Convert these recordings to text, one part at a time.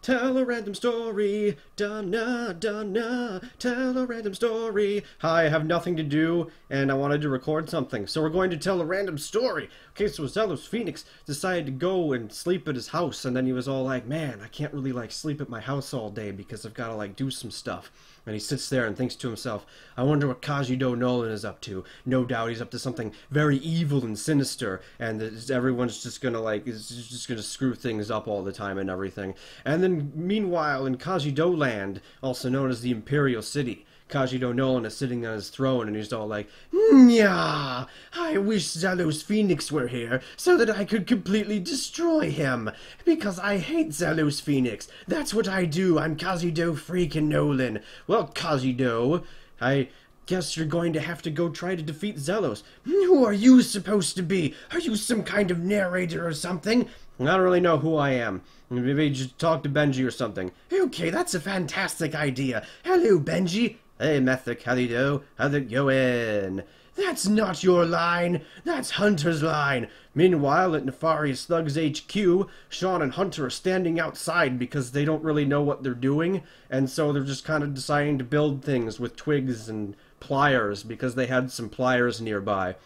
Tell a random story. Donna, Donna, tell a random story. Hi, I have nothing to do, and I wanted to record something, so we're going to tell a random story. Okay, so Zelos Phoenix decided to go and sleep at his house, and then he was all like, man, I can't really, like, sleep at my house all day because I've got to, like, do some stuff. And he sits there and thinks to himself, I wonder what Kajido Nolan is up to. No doubt he's up to something very evil and sinister, and everyone's just gonna, like, is just gonna screw things up all the time and everything. And then, meanwhile, in Kajido Land, also known as the Imperial City, Kajido Nolan is sitting on his throne, and he's all like, Nya! I wish Zelos Phoenix were here, so that I could completely destroy him. Because I hate Zelos Phoenix. That's what I do. I'm Kajido freaking Nolan. Well, Kajido, I guess you're going to have to go try to defeat Zelos. Who are you supposed to be? Are you some kind of narrator or something? I don't really know who I am. Maybe just talk to Benji or something. Okay, that's a fantastic idea. Hello, Benji. Hey, Mythic, how's it going? That's not your line. That's Hunter's line. Meanwhile, at Nefarious Thugs HQ, Sean and Hunter are standing outside because they don't really know what they're doing, and so they're just kind of deciding to build things with twigs and pliers because they had some pliers nearby.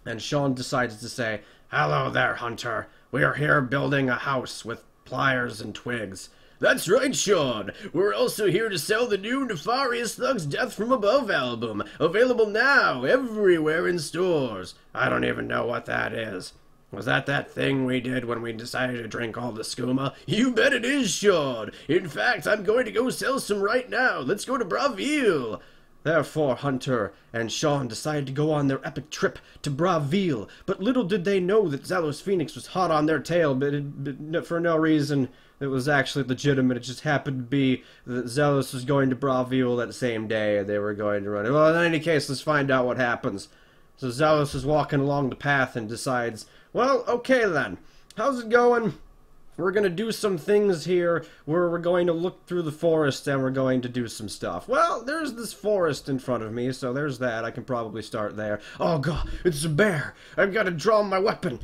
And Sean decides to say, Hello there, Hunter. We are here building a house with pliers and twigs. That's right, Sean. We're also here to sell the new Nefarious Thugs Death from Above album. Available now, everywhere in stores. I don't even know what that is. Was that thing we did when we decided to drink all the skooma? You bet it is, Sean. In fact, I'm going to go sell some right now. Let's go to Bravil. Therefore, Hunter and Sean decided to go on their epic trip to Bravil, but little did they know that Zelos Phoenix was hot on their tail, but for no reason it was actually legitimate. It just happened to be that Zelos was going to Bravil that same day, and they were going to run it. Well, in any case, let's find out what happens. So Zelos is walking along the path and decides, well, okay then, how's it going? We're going to do some things here where we're going to look through the forest and we're going to do some stuff. Well, there's this forest in front of me, so there's that. I can probably start there. Oh, God, it's a bear. I've got to draw my weapon.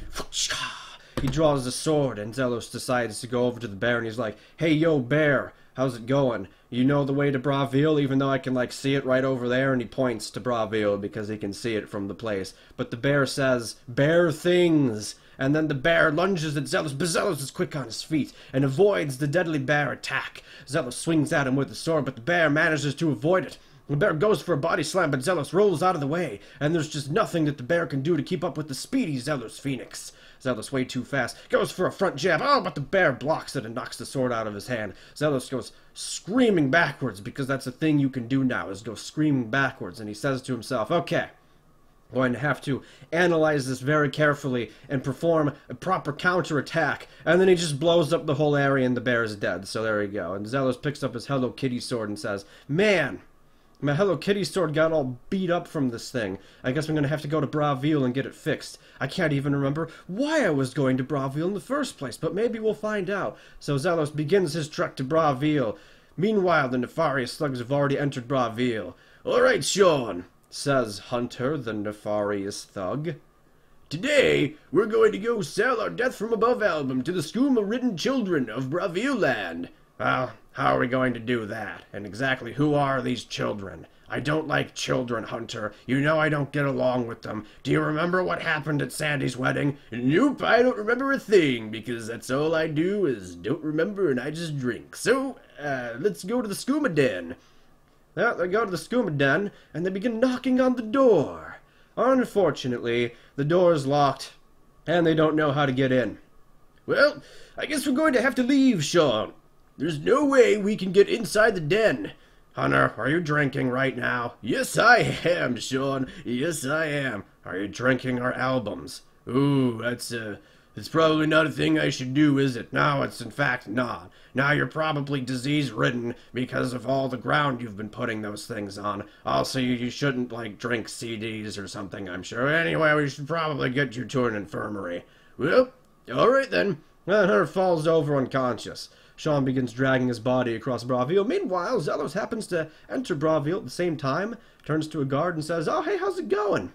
He draws a sword, and Zelos decides to go over to the bear, and he's like, Hey, yo, bear, how's it going? You know the way to Bravil, even though I can, like, see it right over there, and he points to Bravil because he can see it from the place. But the bear says, Bear things! And then the bear lunges at Zelos, but Zelos is quick on his feet and avoids the deadly bear attack. Zelos swings at him with the sword, but the bear manages to avoid it. The bear goes for a body slam, but Zelos rolls out of the way, and there's just nothing that the bear can do to keep up with the speedy Zelos Phoenix. Zelos way too fast, goes for a front jab, oh, but the bear blocks it and knocks the sword out of his hand. Zelos goes screaming backwards, because that's a thing you can do now, is go screaming backwards, and he says to himself, okay, I'm going to have to analyze this very carefully and perform a proper counterattack, and then he just blows up the whole area and the bear is dead, so there we go. And Zelos picks up his Hello Kitty sword and says, man, my Hello Kitty sword got all beat up from this thing. I guess I'm going to have to go to Bravil and get it fixed. I can't even remember why I was going to Bravil in the first place, but maybe we'll find out. So Zelos begins his trek to Bravil. Meanwhile, the Nefarious Thugs have already entered Bravil. Alright, Sean, says Hunter, the Nefarious Thug. Today, we're going to go sell our Death from Above album to the skooma-ridden children of Bravil Land. Well, how are we going to do that? And exactly who are these children? I don't like children, Hunter. You know I don't get along with them. Do you remember what happened at Sandy's wedding? Nope, I don't remember a thing, because that's all I do is don't remember and I just drink. So, let's go to the skooma den. Well, they go to the skooma den, and they begin knocking on the door. Unfortunately, the door is locked, and they don't know how to get in. Well, I guess we're going to have to leave, Sean. There's no way we can get inside the den. Hunter, are you drinking right now? Yes, I am, Sean. Yes, I am. Are you drinking our albums? Ooh, it's probably not a thing I should do, is it? No, it's in fact not. Now you're probably disease-ridden because of all the ground you've been putting those things on. Also, you shouldn't, like, drink CDs or something, I'm sure. Anyway, we should probably get you to an infirmary. Well, alright then. Hunter falls over unconscious. Sean begins dragging his body across Bravil. Meanwhile, Zelos happens to enter Bravil at the same time, turns to a guard and says, Oh, hey, how's it going?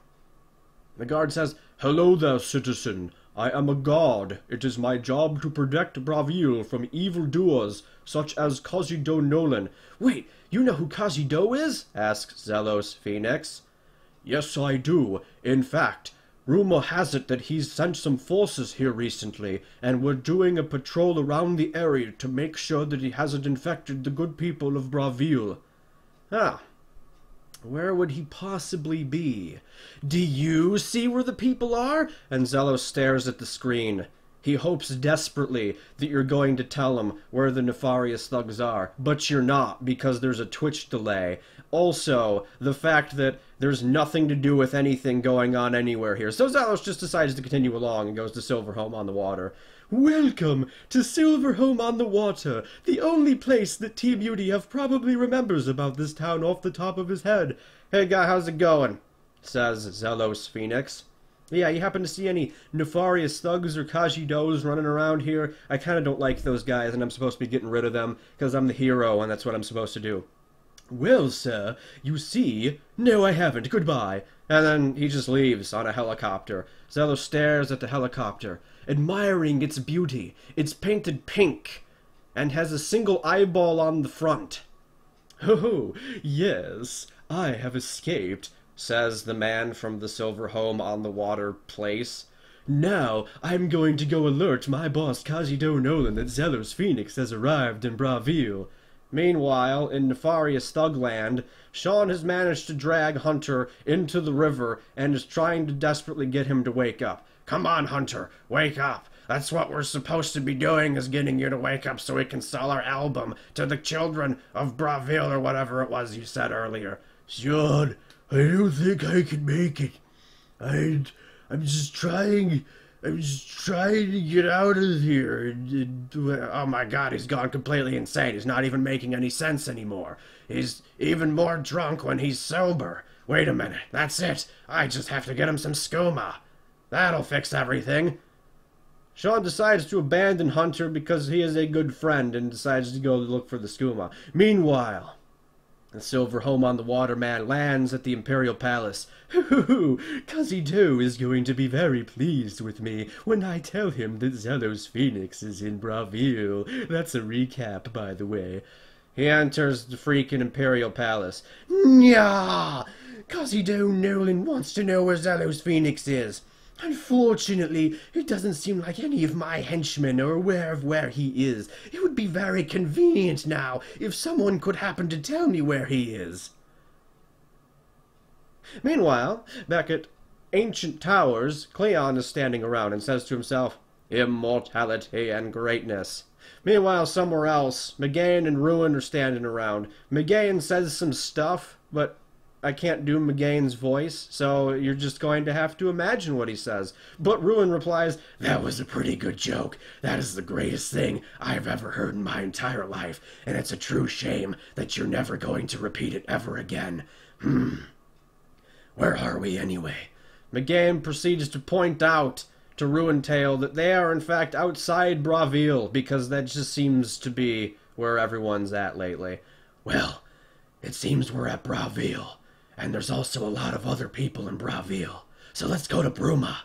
The guard says, Hello there, citizen. I am a god. It is my job to protect Bravil from evildoers, such as Kazido Nolan. Wait, you know who Kazido is? Asks Zelos Phoenix. Yes, I do. In fact, rumor has it that he's sent some forces here recently, and we're doing a patrol around the area to make sure that he hasn't infected the good people of Bravil. Ah. Where would he possibly be? Do you see where the people are? And Zelos stares at the screen. He hopes desperately that you're going to tell him where the nefarious thugs are, but you're not, because there's a Twitch delay. Also, the fact that there's nothing to do with anything going on anywhere here. So Zelos just decides to continue along and goes to Silverhome on the Water. Welcome to Silverhome on the Water, the only place that Teamudf probably remembers about this town off the top of his head. Hey guy, how's it going? Says Zelos Phoenix. Yeah, you happen to see any nefarious thugs or Kajidos running around here? I kinda don't like those guys, and I'm supposed to be getting rid of them, because I'm the hero, and that's what I'm supposed to do. Well, sir, you see... No, I haven't. Goodbye. And then he just leaves on a helicopter. Zelos stares at the helicopter, admiring its beauty. It's painted pink, and has a single eyeball on the front. Oh, yes, I have escaped, says the man from the Silverhome on the Water place. Now, I'm going to go alert my boss Kazido Nolan that Zelos Phoenix has arrived in Bravil. Meanwhile, in nefarious Thugland, Sean has managed to drag Hunter into the river and is trying to desperately get him to wake up. Come on, Hunter, wake up. That's what we're supposed to be doing, is getting you to wake up so we can sell our album to the children of Bravil, or whatever it was you said earlier. Sean, I don't think I can make it. I'm just trying to get out of here. Oh my god, he's gone completely insane. He's not even making any sense anymore. He's even more drunk when he's sober. Wait a minute, that's it. I just have to get him some skooma. That'll fix everything. Sean decides to abandon Hunter because he is a good friend and decides to go look for the skooma. Meanwhile, the Silverhome on the Water man lands at the Imperial Palace. Hoo-hoo-hoo! Kazido is going to be very pleased with me when I tell him that Zelos Phoenix is in Bravil. That's a recap, by the way. He enters the freaking Imperial Palace. Nyah! Kazido Nolan wants to know where Zelos Phoenix is. Unfortunately, it doesn't seem like any of my henchmen are aware of where he is. It would be very convenient now if someone could happen to tell me where he is. Meanwhile, back at Ancient Towers, Cleon is standing around and says to himself, immortality and greatness. Meanwhile, somewhere else, Megain and Ruin are standing around. Megain says some stuff, but I can't do Megain's voice, so you're just going to have to imagine what he says. But Ruin replies, that was a pretty good joke. That is the greatest thing I've ever heard in my entire life, and it's a true shame that you're never going to repeat it ever again. Where are we anyway? Megain proceeds to point out to Ruintail that they are in fact outside Bravil, because that just seems to be where everyone's at lately. Well, it seems we're at Bravil. And there's also a lot of other people in Bravil. So let's go to Bruma.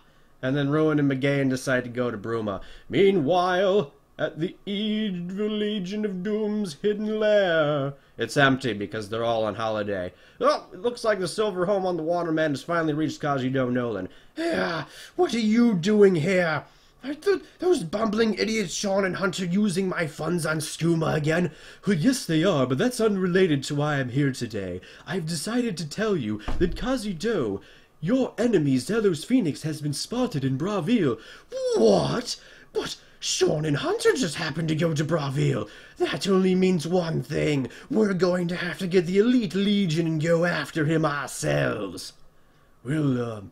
And then Ruin and Megain decide to go to Bruma. Meanwhile, at the Evil Legion of Doom's hidden lair. It's empty because they're all on holiday. Oh, it looks like the Silverhome on the Waterman has finally reached Kazido Nolan. Yeah, what are you doing here? Are those bumbling idiots Sean and Hunter using my funds on skooma again? Well, yes, they are, but that's unrelated to why I'm here today. I've decided to tell you that Kazido, your enemy Zelos Phoenix, has been spotted in Bravil. What? But Sean and Hunter just happened to go to Bravil. That only means one thing. We're going to have to get the Elite Legion and go after him ourselves. Well,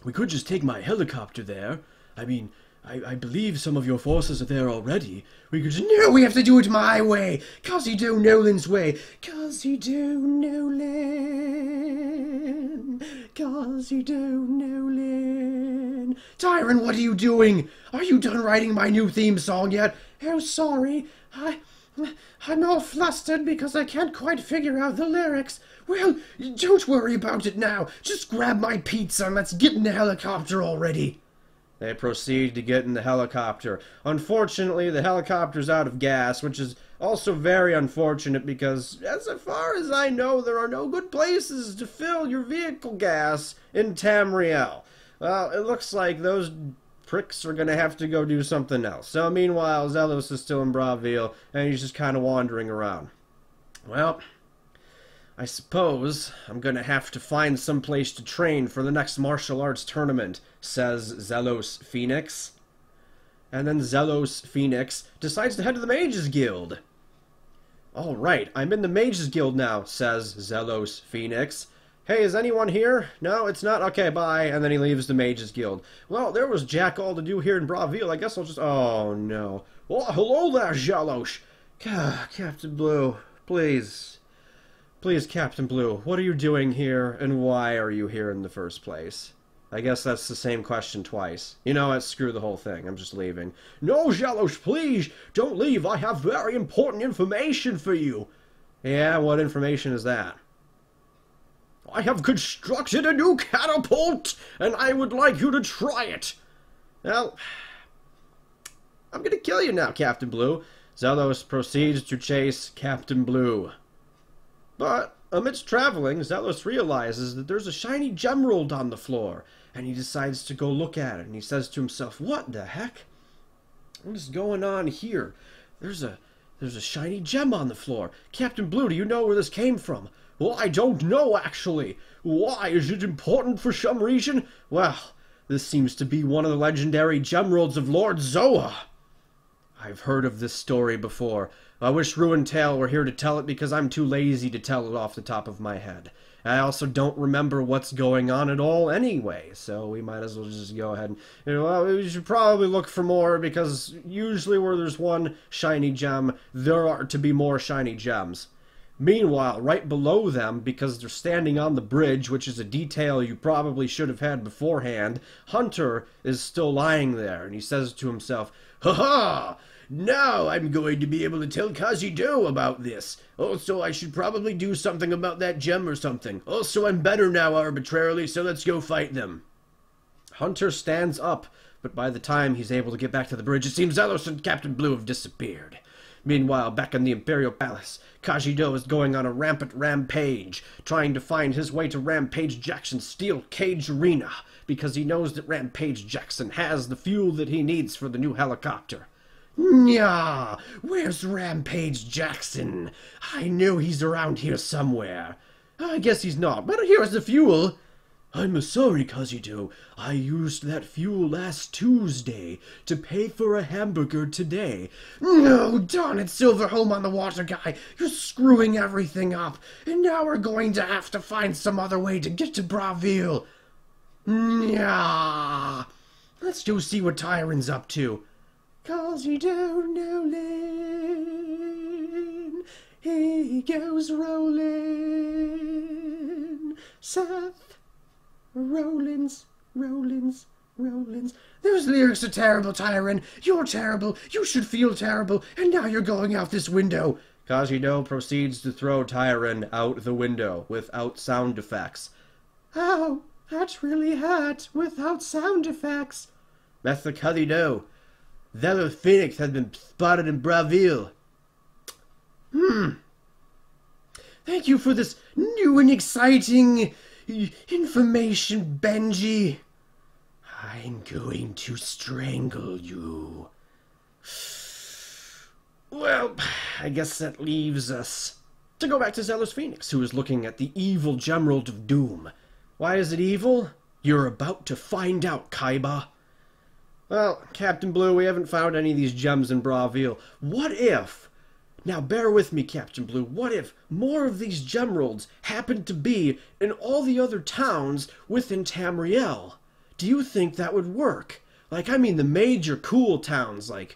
we could just take my helicopter there. I mean, I believe some of your forces are there already. We could just... No, we have to do it my way! Kazido Nolan's way! Kazido Nolan! Kazido Nolan! Tyron, what are you doing? Are you done writing my new theme song yet? Oh, sorry. I'm all flustered because I can't quite figure out the lyrics. Well, don't worry about it now. Just grab my pizza and let's get in the helicopter already. They proceed to get in the helicopter. Unfortunately, the helicopter's out of gas, which is also very unfortunate because, as far as I know, there are no good places to fill your vehicle gas in Tamriel. Well, it looks like those pricks are going to have to go do something else. So, meanwhile, Zelos is still in Bravil, and he's just kind of wandering around. Well, I suppose I'm going to have to find some place to train for the next martial arts tournament, says Zelos Phoenix. And then Zelos Phoenix decides to head to the Mages Guild. Alright, I'm in the Mages Guild now, says Zelos Phoenix. Hey, is anyone here? No, it's not? Okay, bye. And then he leaves the Mages Guild. Well, there was jack all to do here in Bravil. I guess I'll just... Oh, no. Well, hello there, Zelos. Captain Blue, please. Please, Captain Blue, what are you doing here, and why are you here in the first place? I guess that's the same question twice. You know what? Screw the whole thing. I'm just leaving. No, Zelos, please! Don't leave! I have very important information for you! Yeah, what information is that? I have constructed a new catapult, and I would like you to try it! Well, I'm gonna kill you now, Captain Blue. Zelos proceeds to chase Captain Blue. But, amidst traveling, Zelos realizes that there's a shiny Gemerald on the floor, and he decides to go look at it, and he says to himself, what the heck? What is going on here? There's a shiny gem on the floor. Captain Blue, do you know where this came from? Well, I don't know, actually. Why? Is it important for some reason? Well, this seems to be one of the legendary Gemeralds of Lord Zoa. I've heard of this story before. I wish Ruin Tail were here to tell it because I'm too lazy to tell it off the top of my head. I also don't remember what's going on at all anyway, so we might as well just go ahead and... well, we should probably look for more because usually where there's one shiny gem, there are to be more shiny gems. Meanwhile, right below them, because they're standing on the bridge, which is a detail you probably should have had beforehand, Hunter is still lying there, and he says to himself, "Ha-ha! Now I'm going to be able to tell Kazido about this. Also, I should probably do something about that gem or something. Also, I'm better now arbitrarily, so let's go fight them." Hunter stands up, but by the time he's able to get back to the bridge, it seems Zelos and Captain Blue have disappeared. Meanwhile, back in the Imperial Palace, Kajido is going on a rampant rampage, trying to find his way to Rampage Jackson's steel cage arena, because he knows that Rampage Jackson has the fuel that he needs for the new helicopter. Nya! Where's Rampage Jackson? I knew he's around here somewhere. I guess he's not, but here's the fuel. I'm sorry, Kazido. I used that fuel last Tuesday to pay for a hamburger today. No, darn it, Silverhome on the Water Guy. You're screwing everything up. And now we're going to have to find some other way to get to Bravil. Nya! Let's go see what Tyron's up to. 'Cause you don't know Lynn. He goes rolling. Seth. Rollins. Those lyrics are terrible, Tyron. You're terrible. You should feel terrible. And now you're going out this window. Kajido proceeds to throw Tyron out the window without sound effects. Oh, that's really hot without sound effects. Method Kajido. Zelos Phoenix has been spotted in Bravil. Thank you for this new and exciting information, Benji. I'm going to strangle you. Well, I guess that leaves us to go back to Zelos Phoenix, who is looking at the evil Gemerald of Doom. Why is it evil? You're about to find out, Kaiba. Well, Captain Blue, we haven't found any of these gems in Bravil. What if... Now, bear with me, Captain Blue. What if more of these Gemeralds happened to be in all the other towns within Tamriel? Do you think that would work? Like, I mean the major cool towns, oh,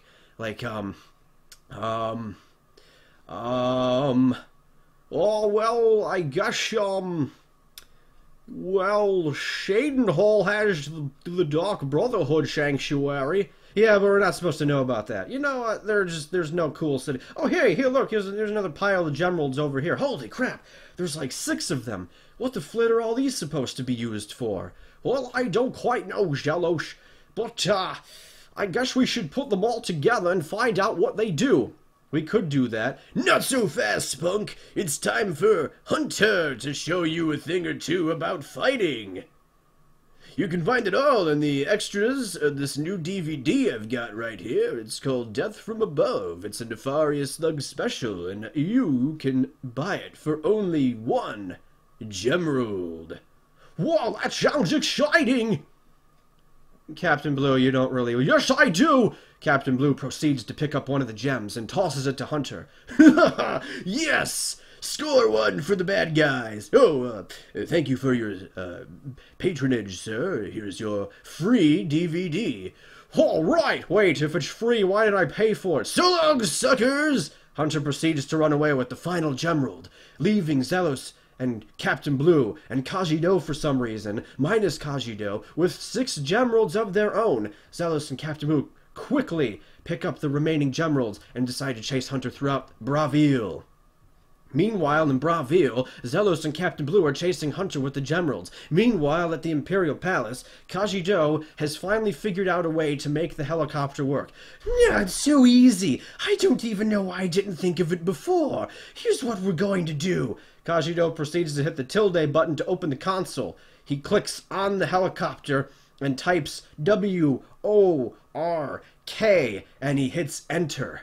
well, I guess, well, Shadenhall has the Dark Brotherhood Sanctuary. Yeah, but we're not supposed to know about that. You know what? There's no cool city. Oh, hey, look, there's another pile of Gemeralds over here. Holy crap, there's like 6 of them. What the flit are all these supposed to be used for? Well, I don't quite know, Zelos. But, I guess we should put them all together and find out what they do. We could do that. Not so fast, Spunk. It's time for Hunter to show you a thing or two about fighting. You can find it all in the extras of this new DVD I've got right here. It's called Death from Above. It's a Nefarious Thug special, and you can buy it for only 1 Gemerald. Whoa, that sounds exciting! Captain Blue, you don't really... Yes, I do! Captain Blue proceeds to pick up one of the gems and tosses it to Hunter. Yes! Score 1 for the bad guys. Oh, thank you for your patronage, sir. Here's your free DVD. All right. Wait, if it's free, why did I pay for it? So long, suckers! Hunter proceeds to run away with the final Gemerald, leaving Zelos and Captain Blue and Kajido for some reason, minus Kajido, with 6 Gemeralds of their own. Zelos and Captain Blue quickly pick up the remaining Gemeralds and decide to chase Hunter throughout Bravil. Meanwhile, in Bravil, Zelos and Captain Blue are chasing Hunter with the Gemeralds. Meanwhile, at the Imperial Palace, Kajido has finally figured out a way to make the helicopter work. Yeah, it's so easy. I don't even know why I didn't think of it before. Here's what we're going to do. Kajido proceeds to hit the tilde button to open the console. He clicks on the helicopter and types W-O-R-K, and he hits enter.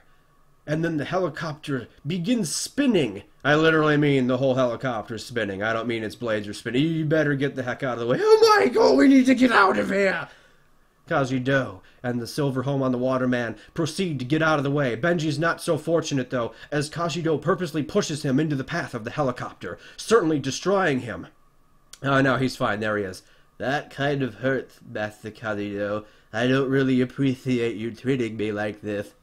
And then the helicopter begins spinning. I literally mean the whole helicopter's spinning. I don't mean its blades are spinning. You better get the heck out of the way. Oh my god, we need to get out of here! Kajido and the Silver Home on the Waterman proceed to get out of the way. Benji's not so fortunate, though, as Kajido purposely pushes him into the path of the helicopter, certainly destroying him. Oh, no, he's fine. There he is. That kind of hurts, Master Kajido. I don't really appreciate you treating me like this.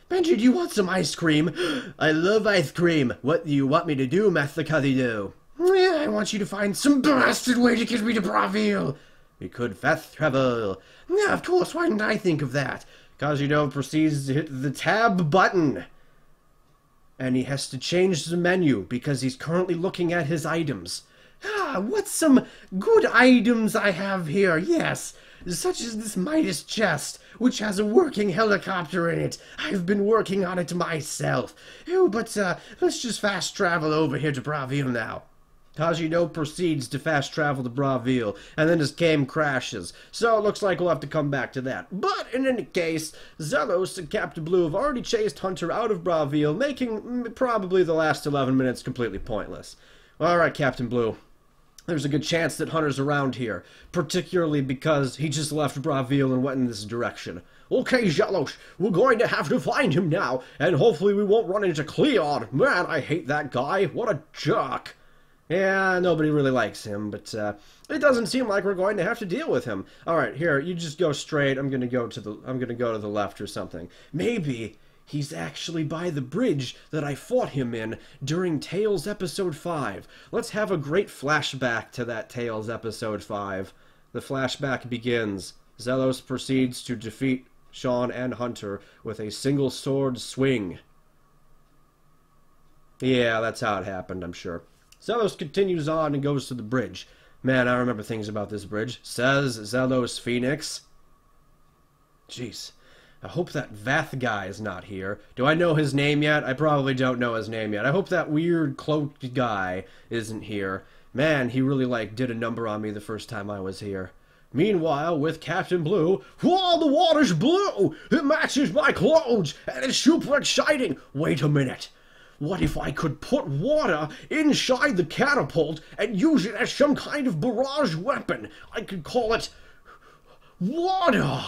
Benji, do you want some ice cream? I love ice cream. What do you want me to do, Master Kajido? Yeah, I want you to find some blasted way to get me to Bravil. We could fast travel. Yeah, of course, why didn't I think of that? Kajido proceeds to hit the tab button. And he has to change the menu because he's currently looking at his items. Ah, what some good items I have here, yes. Such as this Midas chest, which has a working helicopter in it. I've been working on it myself. Oh, but let's just fast travel over here to Bravil now. Kajido proceeds to fast travel to Bravil, and then his game crashes. So it looks like we'll have to come back to that. But in any case, Zelos and Captain Blue have already chased Hunter out of Bravil, making probably the last 11 minutes completely pointless. Alright, Captain Blue. There's a good chance that Hunter's around here, particularly because he just left Bravil and went in this direction. Okay, Zelos, we're going to have to find him now, and hopefully we won't run into Cleon. Man, I hate that guy. What a jerk. Yeah, nobody really likes him, but it doesn't seem like we're going to have to deal with him. All right, here, you just go straight. I'm gonna go to the left or something. Maybe he's actually by the bridge that I fought him in during Tales Episode 5. Let's have a great flashback to that Tales Episode 5. The flashback begins. Zelos proceeds to defeat Sean and Hunter with a single sword swing. Yeah, that's how it happened, I'm sure. Zelos continues on and goes to the bridge. Man, I remember things about this bridge. Says Zelos Phoenix. Jeez. I hope that Vath guy is not here. Do I know his name yet? I probably don't know his name yet. I hope that weird cloaked guy isn't here. Man, he really, did a number on me the first time I was here. Meanwhile, with Captain Blue, whoa, the water's blue! It matches my clothes, and it's super exciting! Wait a minute. What if I could put water inside the catapult and use it as some kind of barrage weapon? I could call it water!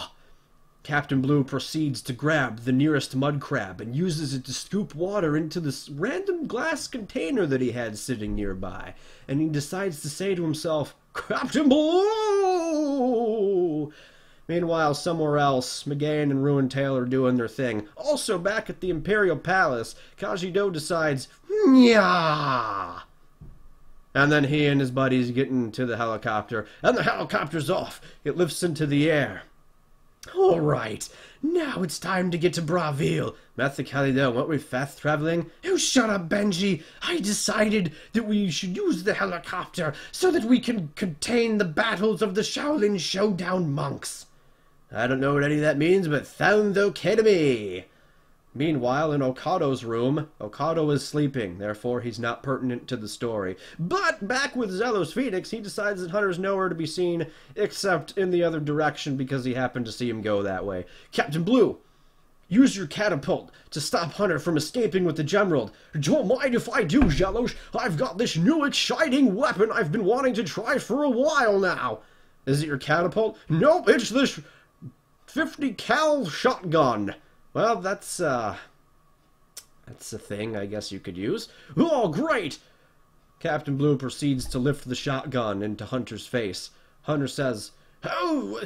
Captain Blue proceeds to grab the nearest mud crab and uses it to scoop water into this random glass container that he had sitting nearby. And he decides to say to himself, Captain Blue! Meanwhile, somewhere else, McGain and Ruin Tail are doing their thing. Also back at the Imperial Palace, Kajido decides, Nyah! And then he and his buddies get into the helicopter, and the helicopter's off. It lifts into the air. All right, now it's time to get to Bravil. Mathically though, weren't we fast traveling? Oh, shut up, Benji. I decided that we should use the helicopter so that we can contain the battles of the Shaolin Showdown monks. I don't know what any of that means, but sounds okay to me. Meanwhile, in Okado's room, Okado is sleeping, therefore he's not pertinent to the story. But back with Zelos Phoenix, he decides that Hunter's nowhere to be seen except in the other direction because he happened to see him go that way. Captain Blue, use your catapult to stop Hunter from escaping with the Gemerald. Don't mind if I do, Zelos. I've got this new exciting weapon I've been wanting to try for a while now. Is it your catapult? Nope, it's this 50 cal shotgun. Well, that's a thing I guess you could use. Oh, great! Captain Blue proceeds to lift the shotgun into Hunter's face. Hunter says, Oh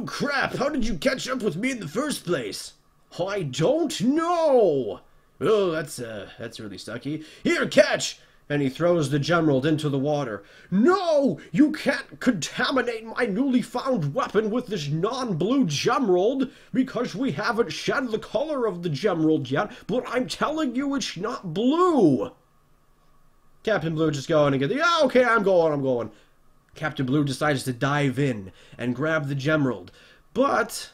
crap, how did you catch up with me in the first place? I don't know! Oh, that's really sucky. Here, catch! And he throws the Gemerald into the water. No! You can't contaminate my newly found weapon with this non-blue Gemerald, because we haven't shed the color of the Gemerald yet, but I'm telling you it's not blue! Captain Blue just going and goes, yeah, okay, I'm going. Captain Blue decides to dive in and grab the Gemerald, but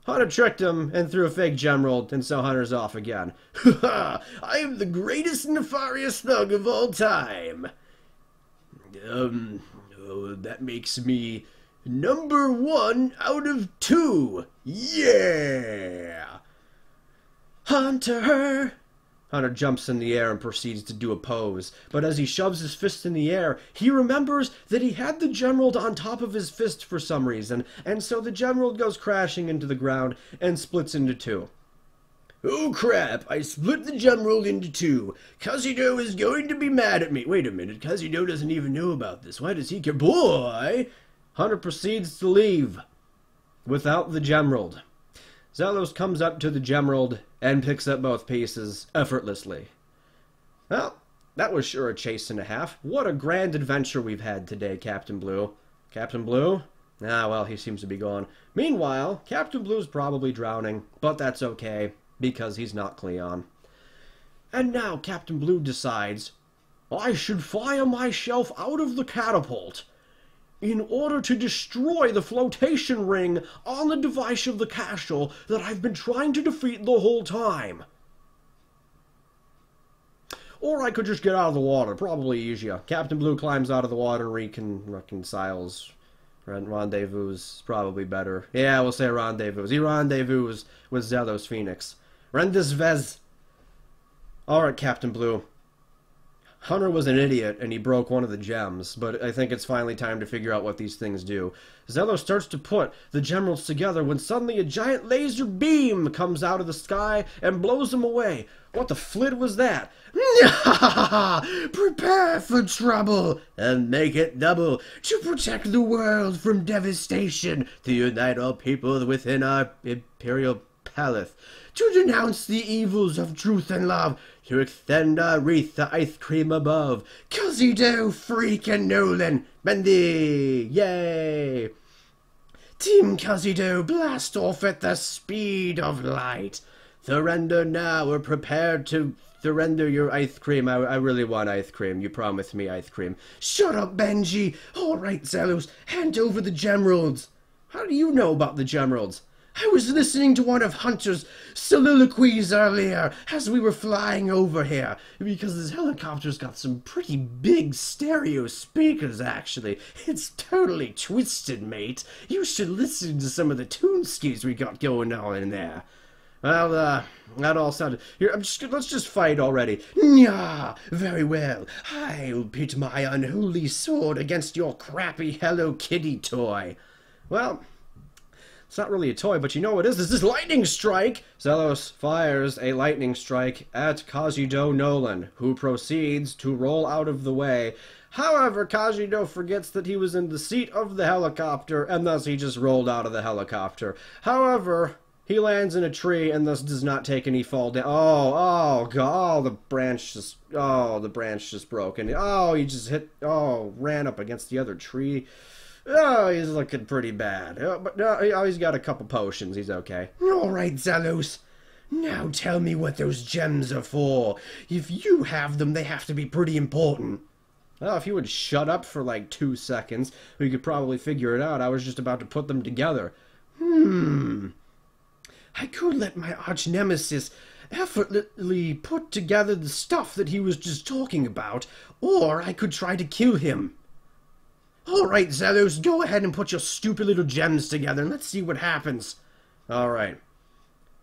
Hunter tricked him and threw a fake Gemerald, and so Hunter's off again. Ha! I am the greatest nefarious thug of all time. That makes me number 1 out of 2. Yeah! Hunter! Hunter jumps in the air and proceeds to do a pose, but as he shoves his fist in the air, he remembers that he had the Gemerald on top of his fist for some reason, and so the Gemerald goes crashing into the ground and splits into 2. Oh crap, I split the Gemerald into 2. Kazuto is going to be mad at me. Wait a minute, Kazuto doesn't even know about this. Why does he care? Boy! Hunter proceeds to leave without the Gemerald. Zelos comes up to the Gemerald and picks up both pieces effortlessly. Well, that was sure a chase and a half. What a grand adventure we've had today, Captain Blue. Captain Blue? Ah, well, he seems to be gone. Meanwhile, Captain Blue's probably drowning, but that's okay, because he's not Cleon. And now Captain Blue decides, I should fire myself out of the catapult in order to destroy the flotation ring on the device of the castle that I've been trying to defeat the whole time. Or I could just get out of the water, probably easier. Captain Blue climbs out of the water and reconciles. Rendezvous is probably better. Yeah, we'll say rendezvous. He rendezvous with Zelos Phoenix. Rendezvous. Alright, Captain Blue. Hunter was an idiot, and he broke one of the gems, but I think it's finally time to figure out what these things do. Zelos starts to put the Gemeralds together when suddenly a giant laser beam comes out of the sky and blows them away. What the flit was that? Prepare for trouble, and make it double, to protect the world from devastation, to unite all people within our imperial palace, to denounce the evils of truth and love, to extend our wreath to ice cream above. Kazuto, Freak, and Nolan, Bendy, yay! Team Kazuto, blast off at the speed of light. Surrender now, or prepare to surrender your ice cream. I really want ice cream. You promised me ice cream. Shut up, Benji. All right, Zelos, hand over the Gemeralds. How do you know about the Gemeralds? I was listening to one of Hunter's soliloquies earlier as we were flying over here, because this helicopter's got some pretty big stereo speakers, actually. It's totally twisted, mate. You should listen to some of the tune skis we got going on in there. Well, that all sounded... Here, let's just fight already. Nyah! Very well. I'll pit my unholy sword against your crappy Hello Kitty toy. Well... It's not really a toy, but you know what it is? This is lightning strike! Zelos fires a lightning strike at Kazuto Nolan, who proceeds to roll out of the way. However, Kazuto forgets that he was in the seat of the helicopter, and thus he just rolled out of the helicopter. However, he lands in a tree, and thus does not take any fall down. Oh, God, the branch just broke, and he just ran up against the other tree. Oh, he's looking pretty bad. But no, he's got a couple potions. He's okay. All right, Zelos. Now tell me what those gems are for. If you have them, they have to be pretty important. Well, if you would shut up for like 2 seconds, we could probably figure it out. I was just about to put them together. I could let my arch-nemesis effortlessly put together the stuff that he was just talking about, or I could try to kill him. All right, Zelos, go ahead and put your stupid little gems together, and let's see what happens. All right.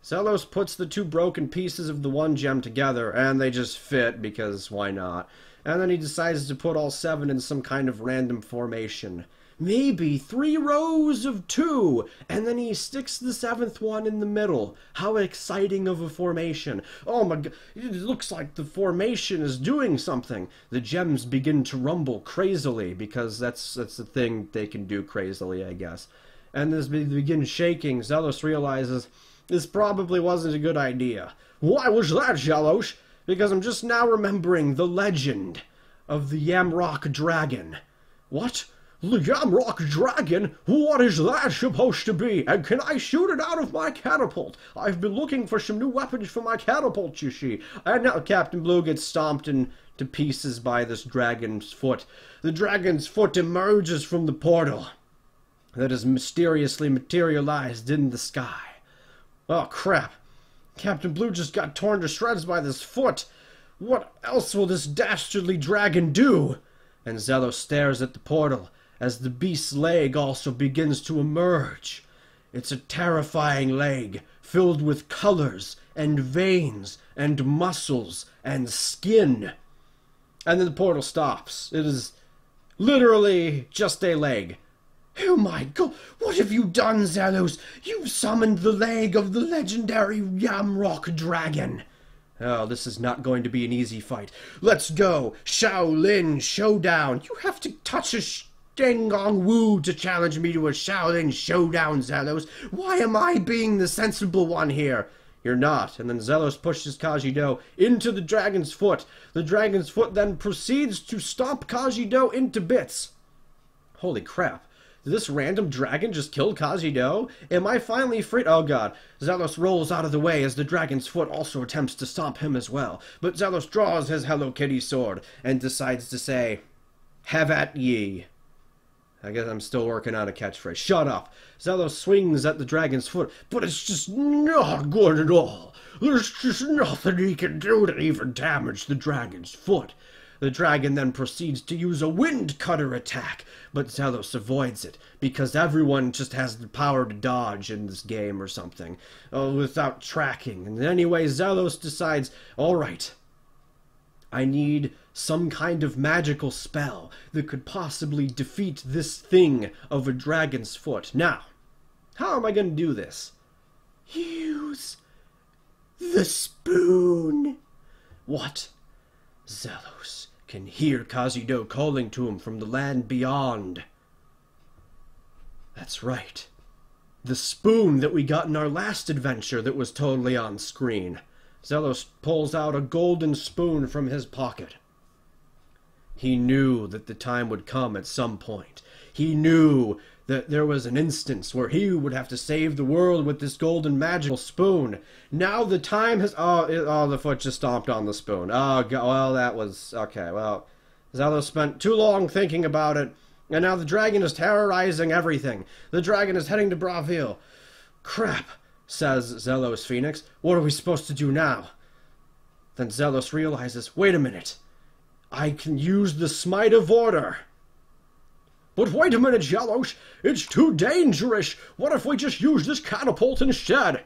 Zelos puts the 2 broken pieces of the 1 gem together, and they just fit, because why not? And then he decides to put all 7 in some kind of random formation. Maybe 3 rows of 2, and then he sticks the 7th one in the middle. How exciting of a formation. Oh my god, it looks like the formation is doing something. The gems begin to rumble crazily, because that's the thing they can do crazily, I guess. And as they begin shaking, Zelos realizes this probably wasn't a good idea. Why was that, Zelos? Because I'm just now remembering the legend of the Yamrock Dragon. What? The Yamrock Dragon? What is that supposed to be? And can I shoot it out of my catapult? I've been looking for some new weapons for my catapult, you see. And now Captain Blue gets stomped into pieces by this dragon's foot. The dragon's foot emerges from the portal that is mysteriously materialized in the sky. Oh, crap. Captain Blue just got torn to shreds by this foot. What else will this dastardly dragon do? And Zelos stares at the portal as the beast's leg also begins to emerge. It's a terrifying leg filled with colors and veins and muscles and skin. And then the portal stops. It is literally just a leg. Oh my god, what have you done, Zelos? You've summoned the leg of the legendary Yamrock Dragon. Oh, this is not going to be an easy fight. Let's go. Shaolin Showdown. You have to touch a Dengong Wu to challenge me to a Shaolin Showdown, Zelos. Why am I being the sensible one here? You're not. And then Zelos pushes Kajido into the dragon's foot. The dragon's foot then proceeds to stomp Kajido into bits. Holy crap. Did this random dragon just kill Kajido? Am I finally free? Oh god. Zelos rolls out of the way as the dragon's foot also attempts to stomp him as well. But Zelos draws his Hello Kitty sword and decides to say, "Have at ye." I guess I'm still working on a catchphrase. Shut up. Zelos swings at the dragon's foot, but it's just not good at all. There's just nothing he can do to even damage the dragon's foot. The dragon then proceeds to use a wind cutter attack, but Zelos avoids it, because everyone just has the power to dodge in this game or something, without tracking. And anyway, Zelos decides, alright, I need some kind of magical spell that could possibly defeat this thing of a dragon's foot. Now, how am I going to do this? Use the spoon. What? Zelos can hear Kajido calling to him from the land beyond. That's right. The spoon that we got in our last adventure that was totally on screen. Zelos pulls out a golden spoon from his pocket. He knew that the time would come at some point. He knew that there was an instance where he would have to save the world with this golden magical spoon. Now the time has... Oh, the foot just stomped on the spoon. Oh, God, well, that was... Okay, well, Zelos spent too long thinking about it, and now the dragon is terrorizing everything. The dragon is heading to Bravil. Crap, says Zelos Phoenix. What are we supposed to do now? Then Zelos realizes, wait a minute. I can use the Smite of Order. But wait a minute, Zelos. It's too dangerous. What if we just use this catapult instead?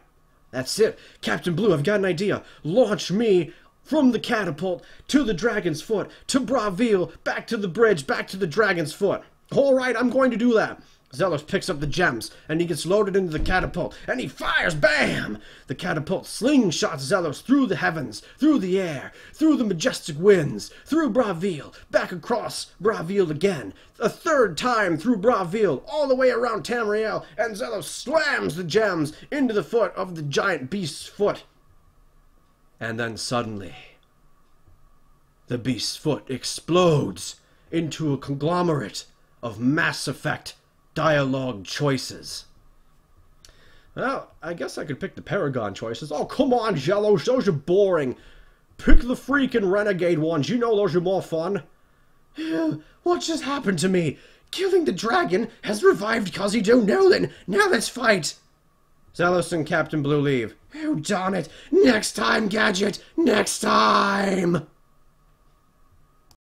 That's it. Captain Blue, I've got an idea. Launch me from the catapult to the dragon's foot, to Bravil, back to the bridge, back to the dragon's foot. All right, I'm going to do that. Zelos picks up the gems, and he gets loaded into the catapult, and he fires, bam! The catapult slingshots Zelos through the heavens, through the air, through the majestic winds, through Bravil, back across Bravil again, a third time through Bravil, all the way around Tamriel, and Zelos slams the gems into the foot of the giant beast's foot. And then suddenly, the beast's foot explodes into a conglomerate of Mass Effect dialogue choices. Well, I guess I could pick the Paragon choices. Oh, come on, Jellos, those are boring. Pick the freaking Renegade ones. You know those are more fun. What just happened to me? Killing the dragon has revived Kazido Nolan. Now let's fight. Zealous and Captain Blue leave. Oh, darn it. Next time, Gadget. Next time.